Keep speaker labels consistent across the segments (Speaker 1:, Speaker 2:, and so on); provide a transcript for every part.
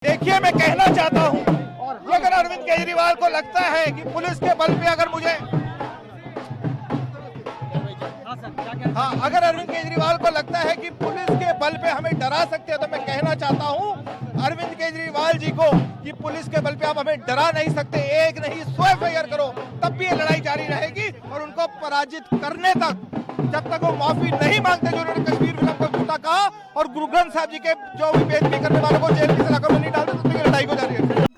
Speaker 1: देखिए, मैं कहना चाहता हूँ कि अगर अरविंद केजरीवाल को लगता है कि पुलिस के बल पे अगर मुझे अगर अरविंद केजरीवाल को लगता है कि पुलिस के बल पे हमें डरा सकते हैं, तो मैं कहना चाहता हूँ अरविंद केजरीवाल जी को कि पुलिस के बल पे आप हमें डरा नहीं सकते। एक नहीं 100 एफआईआर करो, तब भी ये लड़ाई जारी रहेगी और उनको पराजित करने तक, जब तक वो माफी नहीं मांगते जो उन्होंने कश्मीर फिल्म को झूठा कहा और गुरु ग्रंथ साहब जी के जो भी बेदबी करने वालों को जेल की सलाखों में नहीं डालते, तब तक ये लड़ाई को जारी रखेंगे।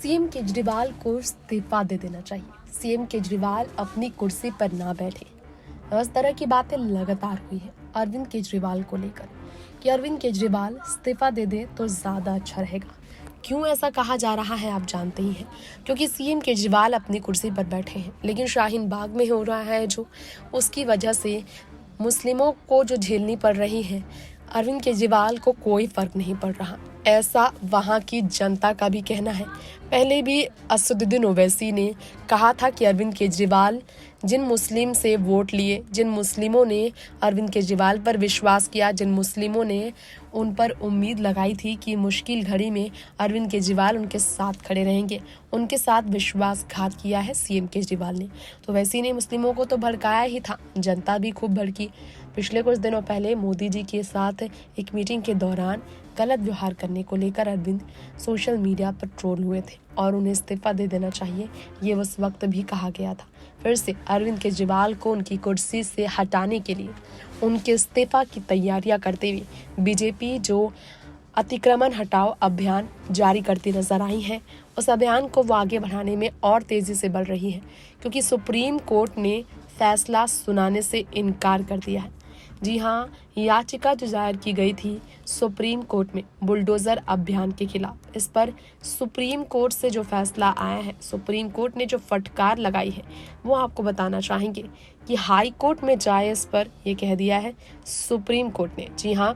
Speaker 2: सीएम केजरीवाल को इस्तीफा दे देना चाहिए। सीएम केजरीवाल अपनी कुर्सी पर ना बैठे। इस तरह की बातें लगातार हुई है अरविंद केजरीवाल को लेकर कि अरविंद केजरीवाल इस्तीफा दे दे तो ज्यादा अच्छा रहेगा। क्यों ऐसा कहा जा रहा है आप जानते ही हैं, क्योंकि सीएम केजरीवाल अपनी कुर्सी पर बैठे हैं, लेकिन शाहीन बाग में हो रहा है जो, उसकी वजह से मुस्लिमों को जो झेलनी पड़ रही है, अरविंद केजरीवाल को कोई फर्क नहीं पड़ रहा। ऐसा वहां की जनता का भी कहना है। पहले भी असदुद्दीन ओवैसी ने कहा था कि अरविंद केजरीवाल, जिन मुस्लिम से वोट लिए, जिन मुस्लिमों ने अरविंद केजरीवाल पर विश्वास किया, जिन मुस्लिमों ने उन पर उम्मीद लगाई थी कि मुश्किल घड़ी में अरविंद केजरीवाल उनके साथ खड़े रहेंगे, उनके साथ विश्वासघात किया है सीएम केजरीवाल ने। तो वैसे ने मुस्लिमों को तो भड़काया ही था, जनता भी खूब भड़की। पिछले कुछ दिनों पहले मोदी जी के साथ एक मीटिंग के दौरान गलत व्यवहार करने को लेकर अरविंद सोशल मीडिया पर ट्रोल हुए थे और उन्हें इस्तीफा दे देना चाहिए, ये उस वक्त भी कहा गया था। फिर से अरविंद केजरीवाल को उनकी कुर्सी से हटाने के लिए उनके इस्तीफा की तैयारियां करते हुए बीजेपी जो अतिक्रमण हटाओ अभियान जारी करती नजर आई है, उस अभियान को वो आगे बढ़ाने में और तेजी से बढ़ रही है, क्योंकि सुप्रीम कोर्ट ने फैसला सुनाने से इनकार कर दिया है। जी हाँ, याचिका जो दायर की गई थी सुप्रीम कोर्ट में बुलडोजर अभियान के खिलाफ, इस पर सुप्रीम कोर्ट से जो फैसला आया है, सुप्रीम कोर्ट ने जो फटकार लगाई है, वो आपको बताना चाहेंगे कि हाई कोर्ट में जाए, इस पर ये कह दिया है सुप्रीम कोर्ट ने। जी हाँ,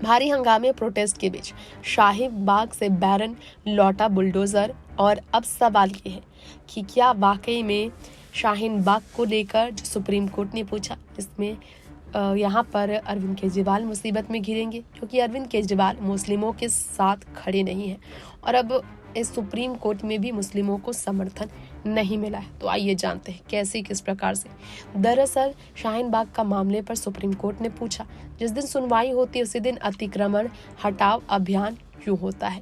Speaker 2: भारी हंगामे प्रोटेस्ट के बीच शाहीन बाग से बैरन लौटा बुलडोजर, और अब सवाल ये है कि क्या वाकई में शाहीन बाग को लेकर जो सुप्रीम कोर्ट ने पूछा, इसमें यहाँ पर अरविंद केजरीवाल मुसीबत में घिरेंगे, क्योंकि अरविंद केजरीवाल मुस्लिमों के साथ खड़े नहीं हैं और अब इस सुप्रीम कोर्ट में भी मुस्लिमों को समर्थन नहीं मिला है। तो आइए जानते हैं कैसे, किस प्रकार से। दरअसल शाहीन बाग का मामले पर सुप्रीम कोर्ट ने पूछा, जिस दिन सुनवाई होती है उसी दिन अतिक्रमण हटाओ अभियान क्यों होता है।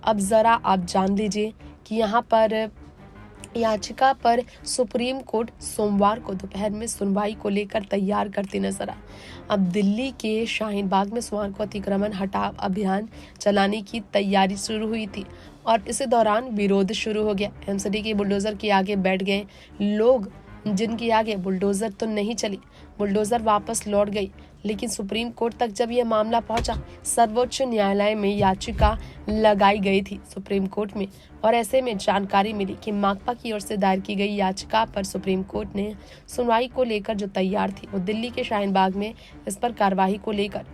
Speaker 2: अब जरा आप जान लीजिए कि यहाँ पर याचिका पर सुप्रीम कोर्ट सोमवार को दोपहर में सुनवाई को लेकर तैयार करती नजर आई। अब दिल्ली के शाहीन बाग में सोमवार को अतिक्रमण हटाओ अभियान चलाने की तैयारी शुरू हुई थी और इसी दौरान विरोध शुरू हो गया। एमसीडी के बुलडोजर के आगे बैठ गए लोग, जिनके आगे बुलडोजर तो नहीं चली, बुलडोजर वापस लौट गई। लेकिन सुप्रीम कोर्ट तक जब यह मामला पहुंचा, सर्वोच्च न्यायालय में याचिका लगाई गई थी सुप्रीम कोर्ट में, और ऐसे में जानकारी मिली कि माकपा की ओर से दायर की गई याचिका पर सुप्रीम कोर्ट ने सुनवाई को लेकर जो तैयार थी, वो दिल्ली के शाहीन बाग में इस पर कार्रवाई को लेकर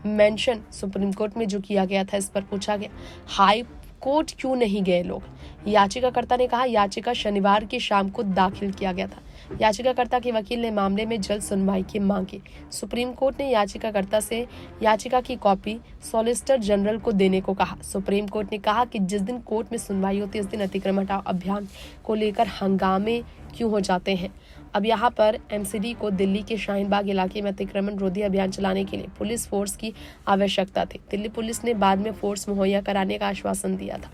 Speaker 2: मेंशन सुप्रीम कोर्ट में जो किया गया था, इस पर पूछा गया हाई कोर्ट क्यों नहीं गए लोग। याचिकाकर्ता ने कहा याचिका शनिवार की शाम को दाखिल किया गया था। याचिकाकर्ता के वकील ने मामले में जल्द सुनवाई की मांग की। सुप्रीम कोर्ट ने याचिकाकर्ता से याचिका की कॉपी सॉलिसिटर जनरल को देने को कहा। सुप्रीम कोर्ट ने कहा कि जिस दिन कोर्ट में सुनवाई होती है उस दिन अतिक्रमण हटाओ अभियान को लेकर हंगामे क्यों हो जाते हैं। अब यहाँ पर एमसीडी को दिल्ली के शाहीन बाग इलाके में अतिक्रमण रोधी अभियान चलाने के लिए पुलिस फोर्स की आवश्यकता थी। दिल्ली पुलिस ने बाद में फोर्स मुहैया कराने का आश्वासन दिया था।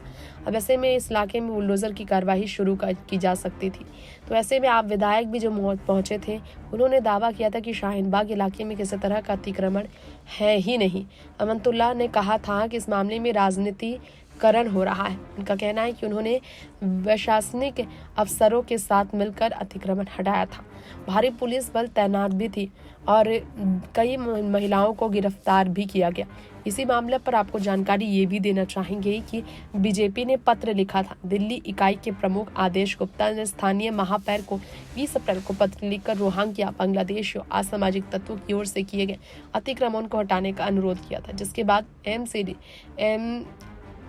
Speaker 2: अब ऐसे में इस इलाके में बुलडोजर की कार्रवाई शुरू की जा सकती थी। तो ऐसे में आप विधायक भी जो पहुंचे थे, उन्होंने दावा किया था कि शाहीन बाग इलाके में किसी तरह का अतिक्रमण है ही नहीं। अमनतुल्लाह ने कहा था कि इस मामले में राजनीतिकरण हो रहा है। उनका कहना है कि उन्होंने प्रशासनिक अफसरों के साथ मिलकर अतिक्रमण हटाया था। भारी पुलिस बल तैनात भी थी और कई महिलाओं को गिरफ्तार भी किया गया। इसी मामले पर आपको जानकारी ये भी देना चाहेंगे कि बीजेपी ने पत्र लिखा था। दिल्ली इकाई के प्रमुख आदेश गुप्ता ने स्थानीय महापौर को 20 अप्रैल को पत्र लिखकर रोहिंग्या, बांग्लादेशी और असामाजिक तत्वों की ओर से किए गए अतिक्रमण को हटाने का अनुरोध किया था, जिसके बाद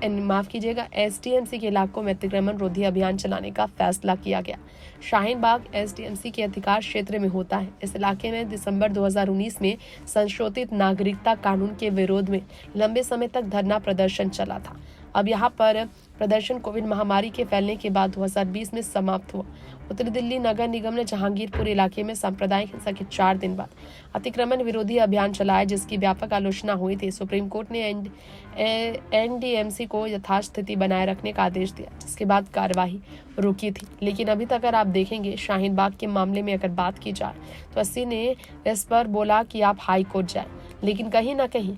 Speaker 2: माफ कीजिएगा एसटीएमसी के इलाकों में अतिक्रमण रोधी अभियान चलाने का फैसला किया गया। शाहीन बाग एसटीएमसी के अधिकार क्षेत्र में होता है। इस इलाके में दिसंबर 2019 में संशोधित नागरिकता कानून के विरोध में लंबे समय तक धरना प्रदर्शन चला था। अब यहाँ पर प्रदर्शन कोविड महामारी के फैलने के बाद 2020 में समाप्त हुआ। उत्तरी दिल्ली नगर निगम ने जहांगीरपुर इलाके में सांप्रदायिक हिंसा के 4 दिन बाद अतिक्रमण विरोधी अभियान चलाया, जिसकी व्यापक आलोचना हुई थी। सुप्रीम कोर्ट ने एनडीएमसी को यथार्थ स्थिति बनाए रखने का आदेश दिया, जिसके बाद कार्यवाही रुकी थी। लेकिन अभी तक अगर आप देखेंगे शाहीन बाग के मामले में अगर बात की जाए तो अस्सी ने इस पर बोला कि आप हाई कोर्ट जाए, लेकिन कहीं ना कहीं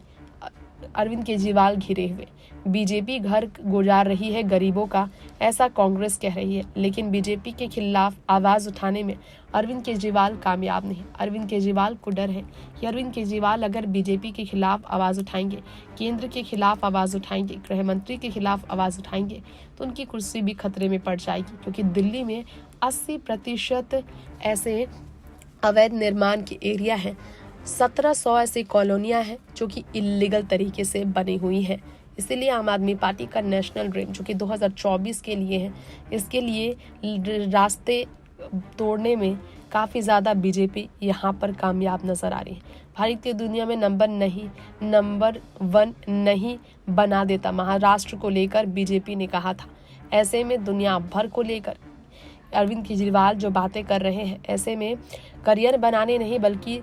Speaker 2: अरविंद केजरीवाल घिरे हुए। बीजेपी घर गुजार रही है गरीबों का, ऐसा कांग्रेस कह रही है, लेकिन बीजेपी के खिलाफ आवाज उठाने में अरविंद केजरीवाल कामयाब नहीं। अरविंद केजरीवाल को डर है कि अरविंद केजरीवाल अगर बीजेपी के खिलाफ आवाज उठाएंगे, केंद्र के खिलाफ आवाज उठाएंगे, गृह मंत्री के खिलाफ आवाज उठाएंगे तो उनकी कुर्सी भी खतरे में पड़ जाएगी, क्योंकि दिल्ली में 80% ऐसे अवैध निर्माण के एरिया हैं। 1700 ऐसी कॉलोनियां हैं जो कि इलीगल तरीके से बनी हुई हैं। इसीलिए आम आदमी पार्टी का नेशनल ड्रीम जो कि 2024 के लिए है, इसके लिए रास्ते तोड़ने में काफ़ी ज़्यादा बीजेपी यहाँ पर कामयाब नजर आ रही है। भारत की दुनिया में नंबर 1 नहीं बना देता महाराष्ट्र को लेकर बीजेपी ने कहा था। ऐसे में दुनिया भर को लेकर अरविंद केजरीवाल जो बातें कर रहे हैं, ऐसे में करियर बनाने नहीं बल्कि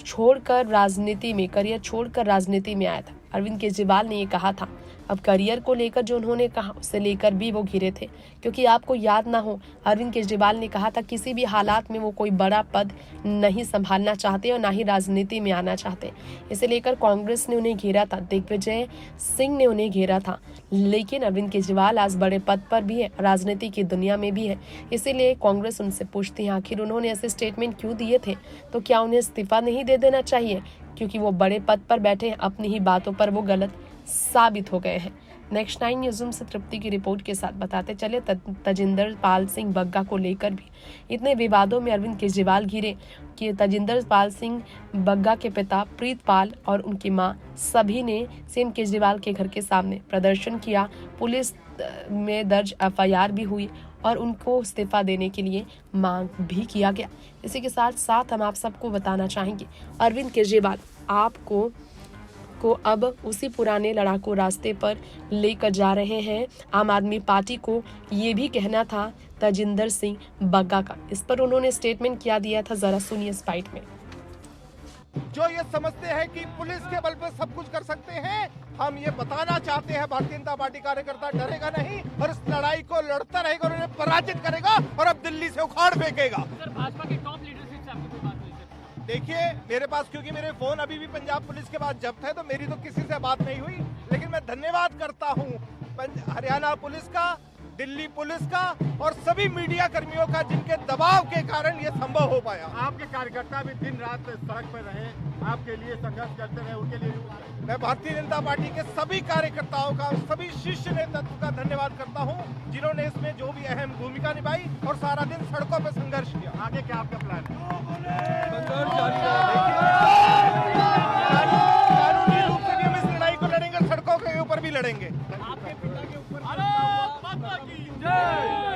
Speaker 2: करियर छोड़कर राजनीति में आया था। अरविंद केजरीवाल ने ये कहा था। अब करियर को लेकर जो उन्होंने कहा उससे लेकर भी वो घिरे थे, क्योंकि आपको याद ना हो अरविंद केजरीवाल ने कहा था किसी भी हालात में वो कोई बड़ा पद नहीं संभालना चाहते और ना ही राजनीति में आना चाहते। इसे लेकर कांग्रेस ने उन्हें घेरा था, दिग्विजय सिंह ने उन्हें घेरा था, लेकिन अरविंद केजरीवाल आज बड़े पद पर भी है, राजनीति की दुनिया में भी है। इसीलिए कांग्रेस उनसे पूछती है आखिर उन्होंने ऐसे स्टेटमेंट क्यों दिए थे, तो क्या उन्हें इस्तीफा नहीं दे देना चाहिए, क्योंकि वो बड़े पद पर बैठे हैं, अपनी ही बातों पर वो गलत साबित हो गए हैं। नेक्स्ट 9 न्यूज़ से तृप्ति की रिपोर्ट के साथ बताते चले तजिंदर पाल सिंह बग्गा को लेकर भी इतने विवादों में अरविंद केजरीवाल घिरे कि तजिंदर पाल सिंह बग्गा के पिता प्रीतपाल और उनकी मां सभी ने सीएम केजरीवाल के घर के सामने प्रदर्शन किया। पुलिस में दर्ज एफआईआर भी हुई और उनको इस्तीफा देने के लिए मांग भी किया गया। इसी के साथ हम आप सबको बताना चाहेंगे अरविंद केजरीवाल आपको अब उसी पुराने लड़ाकू रास्ते पर लेकर जा रहे हैं। आम आदमी पार्टी को ये भी कहना था तजिंदर सिंह बग्गा का। इस पर उन्होंने स्टेटमेंट क्या दिया था, जरा सुनिए इस फाइट में।
Speaker 1: जो ये समझते हैं कि पुलिस के बल पर सब कुछ कर सकते हैं, हम ये बताना चाहते हैं भारतीय जनता पार्टी कार्यकर्ता डरेगा नहीं और इस लड़ाई को लड़ता रहेगा और उन्हें पराजित करेगा और अब दिल्ली से उखाड़ फेंकेगा।
Speaker 3: सर, भाजपा के टॉप लीडरशिप से आपकी कोई बात हुई?
Speaker 1: देखिए मेरे पास क्योंकि मेरे फोन अभी भी पंजाब पुलिस के पास जब्त है, तो मेरी तो किसी से बात नहीं हुई, लेकिन मैं धन्यवाद करता हूँ हरियाणा पुलिस का, दिल्ली पुलिस का और सभी मीडिया कर्मियों का, जिनके दबाव के कारण ये संभव हो पाया।
Speaker 4: आपके कार्यकर्ता भी दिन रात सड़क पर रहे, आपके लिए संघर्ष करते रहे, उनके लिए
Speaker 1: मैं भारतीय जनता पार्टी के सभी कार्यकर्ताओं का, सभी शीर्ष नेतृत्व का धन्यवाद करता हूं, जिन्होंने इसमें जो भी अहम भूमिका निभाई और सारा दिन सड़कों पर संघर्ष किया।
Speaker 4: आगे क्या आपका प्लान है?
Speaker 1: कानूनी रूप से भी हम इस लड़ाई को लड़ेंगे, सड़कों के ऊपर भी लड़ेंगे।
Speaker 4: आपके पिता के ऊपर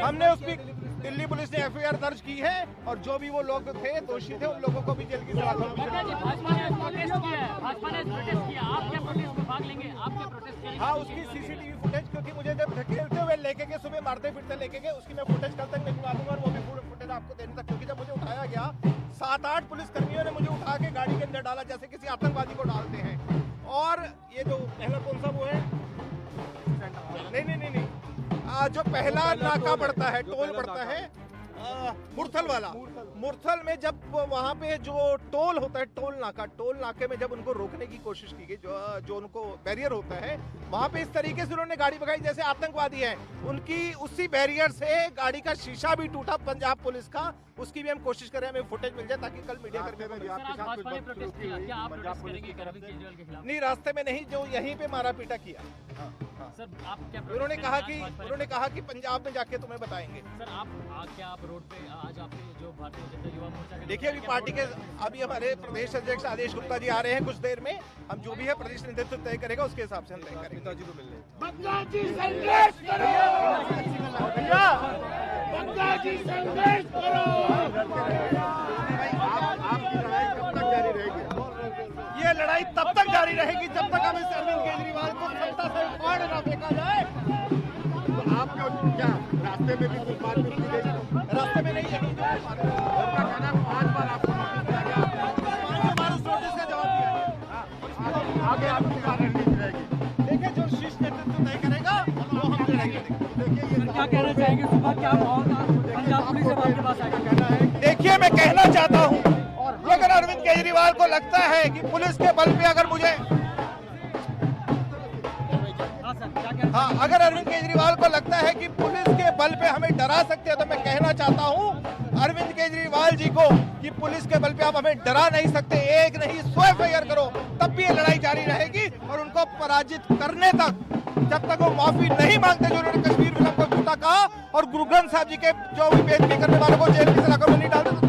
Speaker 1: हमने उसकी दिल्ली पुलिस ने एफआईआर दर्ज की है और जो भी वो लोग थे दोषी थे उन लोगों को भी जेल की सजा दी।
Speaker 3: भाजपा ने प्रोटेस्ट किया है, भाजपा ने प्रोटेस्ट किया, आप क्या प्रोटेस्ट में भाग लेंगे? आप क्या प्रोटेस्ट करेंगे?
Speaker 1: हाँ, उसकी सीसीटीवी फुटेज, क्योंकि मुझे जब धकेलते हुए लेके गए, सुबह मारते फिरते लेके गए, उसकी मैं फुटेज कल तक निकलवा दूंगा और वो भी पूरे फुटेज आपको देने तक, क्योंकि जब मुझे उठाया गया 7-8 पुलिस कर्मियों ने मुझे उठा के गाड़ी के अंदर डाला जैसे किसी आतंकवादी को डालते हैं। और ये जो पहला कौन सा वो है, नहीं, जो पहला नाका पड़ता है, टोल पड़ता है मुरथल वाला, मुरथल में जब वहाँ पे जो टोल होता है, टोल नाके में जब उनको रोकने की कोशिश की गई, जो उनको बैरियर होता है, वहाँ पे इस तरीके से उन्होंने गाड़ी भगाई जैसे आतंकवादी है। उनकी उसी बैरियर से गाड़ी का शीशा भी टूटा पंजाब पुलिस का, उसकी भी हम कोशिश करें हमें फुटेज मिल जाए ताकि कल मीडिया कर्मी
Speaker 3: भाजपा ने प्रोटेस्ट किया, क्या आप प्रोटेस्ट करेंगे अरविंद केजरीवाल के खिलाफ?
Speaker 1: नहीं, रास्ते में नहीं, जो यहीं पे मारा पीटा किया।
Speaker 3: सर, आप क्या
Speaker 1: उन्होंने कहा कि पंजाब में जाके तुम्हें बताएंगे।
Speaker 3: सर, क्या आप रोड पे आज आपके जो भारतीय जनता युवा मोर्चा के
Speaker 1: देखिए अभी पार्टी के अभी हमारे प्रदेश अध्यक्ष आदेश गुप्ता जी आ रहे हैं कुछ देर में, हम जो भी है प्रदेश नेतृत्व तय करेगा उसके हिसाब से हम तय करेंगे।
Speaker 4: पिताजी को मिलने
Speaker 5: बंगाजी संघर्ष करो भैया, बंगाजी संघर्ष करो।
Speaker 4: आपकी लड़ाई कब तक जारी रहेगी?
Speaker 1: ये लड़ाई तब तक जारी रहेगी जब तक हम इस अरविंद केजरीवाल को सत्ता से उखाड़ ना फेंका जाए।
Speaker 4: तो आपको क्या रास्ते में भी कुछ बातचीत की गई?
Speaker 1: रास्ते में नहीं है,
Speaker 4: उनका कहना है 5 बार आपको नोटिस दिया गया,
Speaker 1: 5 बार उस नोटिस का जवाब दिया है।
Speaker 4: आगे आपकी क्या रणनीति रहेगी?
Speaker 1: देखिए, जो शीर्ष नेतृत्व तय करेगा वो हम लड़ाई करेंगे।
Speaker 4: देखिए ये
Speaker 3: क्या कहना चाहेंगे सुबह क्या माहौल था पंजाब पुलिस जब आपके पास आई?
Speaker 4: कहना है कि
Speaker 1: देखिए, मैं कहना चाहता हूं कि अगर अरविंद केजरीवाल को लगता है कि पुलिस के बल पे अगर मुझे
Speaker 3: हाँ सर, क्या कहना
Speaker 1: हाँ, अगर अरविंद केजरीवाल को लगता है कि पुलिस के बल पे हमें डरा सकते हैं, तो मैं कहना चाहता हूं अरविंद केजरीवाल जी को कि पुलिस के बल पे आप हमें डरा नहीं सकते। एक नहीं 100 एफआईआर करो, तब भी ये लड़ाई जारी रहेगी और उनको पराजित करने तक, जब तक वो माफी नहीं मांगते जो उन्होंने कश्मीर फिल्म को झूठा कहा और गुरु ग्रंथ साहब जी के जो भी बेइज्जती करने वालों को जेल की सलाखों में नहीं डालते।